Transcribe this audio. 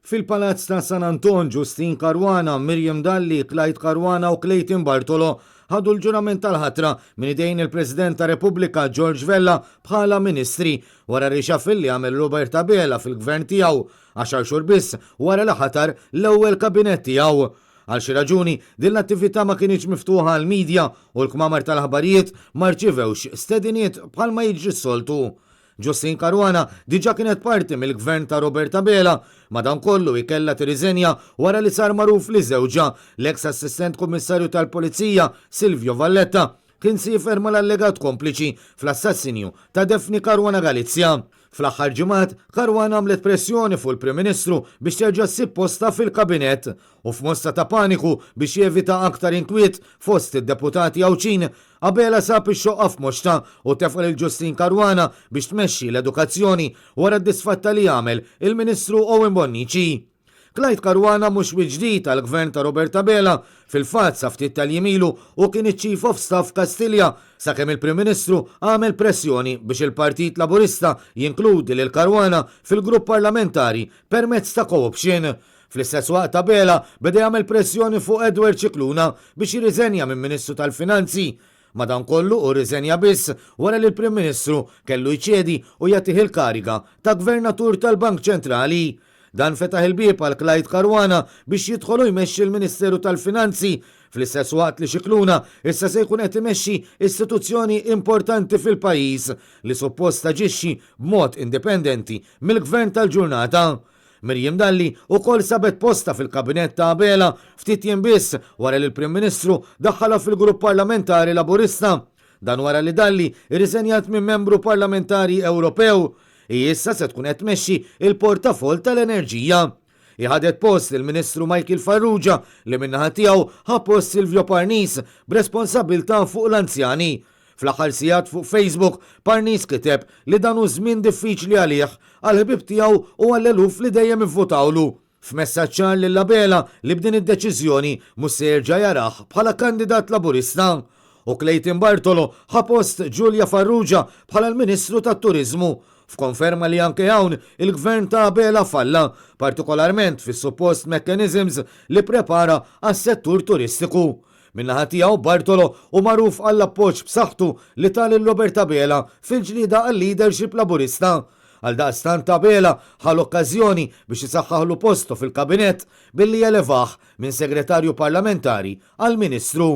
Fil-Palazz ta' San Anton, Justin Karwana, Miriam Dalli, Clyde Karwana u Clayton Bartolo ħadu l-ġurament tal-ħatra minn idejn il-President ta' Repubblika George Vella bħala ministri wara rixaffil li għamel Robert Abela fil-gvern tiegħu 10 xhur biss wara li ħatar l-ewwel kabinett tiegħu. Għal xi raġuni din l-attività ma kienx miftuħa għal midja u l-kmamar tal-aħbarijiet ma rċivewx stediniet bħalma jiġri s-soltu. Justin Karwana diġa kienet parti mill-gvern ta' Robert Abela, madankollu ikella tirriżenja wara li sar magħruf li żewġa l-eks assistent kummissarju tal-Pulizija Silvio Valletta kien sifer mal-allegat kompliċi fl-assassinju ta' Defni Karwana Galizja. Fl-aħħar ġimgħat Karwana għamlet pressjoni fuq il-Prim Ministru biex terġa' ssib posta fil-kabinett u f'mosta ta' paniku biex jevita aktar inkwiet fost id-deputati Awċin Abela sab ix-xoqqa f'moxta u tefqal il-Justin Karwana biex tmexxi l-edukazzjoni wara d-disfatta li jagħmel il-Ministru Owen Bonnici. Clyde Karwana mhux ġdid tal-gvern ta' Robert Abela fil-fatt sa ftit tal-jimilu u kien iċ-Chief of Staff Kastilja sakemm il-Prim Ministru għamel pressjoni biex il-Partit Laburista jinkludi lil Karwana fil-grupp parlamentari permezz ta' co-option. Fl-istess waqt Abela beda jagħmel pressjoni fuq Edward Cicluna biex jirriżenja minn Ministru tal-Finanzi. Madankollu u riżenja biss wara li l-Prim Ministru kellu jċedi u jagħtih il-kariga ta' Gvernatur tal-Bank Ċentrali. Dan fetaħ il-bieb għal Clyde Karwana biex jidħolu jmexxi l-Ministeru tal-Finanzi fl-istess waqt li Cicluna issa se jkun qed imexxi istituzzjoni importanti fil-pajjiż li suppost taġixxi b'mod indipendenti mill-Gvern tal-Ġurnata. Miriam Dalli wkoll sabet posta fil-kabinett ta' Abela ftit jiem biss wara li l-Prim Ministru daħħalha fil-Grupp Parlamentari Laburista. Dan wara li Dalli irriżenjat minn membru parlamentari Ewropew. Issa se tkun qed tmexxi il-portafol tal-enerġija. Iħadet post il-Ministru Michael Farrugia li minnaħa tiegħu ħa post Silvio Parnis b'responsabbiltà fuq l-anzjani. Fl-aħħar sigħat fuq Facebook Parnis kiteb li dan hu żmien diffiċli għalih għall-ħbib tiegħu u għall-eluf li dejjem ivvotawlu. F'messaġġ ċar lil Abela li b'din id-deċiżjoni mhux se jerġa' jarah bħala kandidat Laburista. U Clayton Bartolo ħa post Giulia Farrugia bħala l-Ministru tat-Turiżmu. F'konferma li anke hawn il-gvern ta' Abela falla, partikolarment fis-suppost mechanisms li prepara għas-settur turistiku. Minnaħa tiegħu Bartolo u magħruf għall-appoġġ b'saħħtu li tal Robert Abela fil-ġlieda għal-leadership Laburista. Għaldaqstant Abela ħal okkażjoni biex isaħħaħlu postu fil-kabinett billi jelevaħ minn segretarju parlamentari għal Ministru.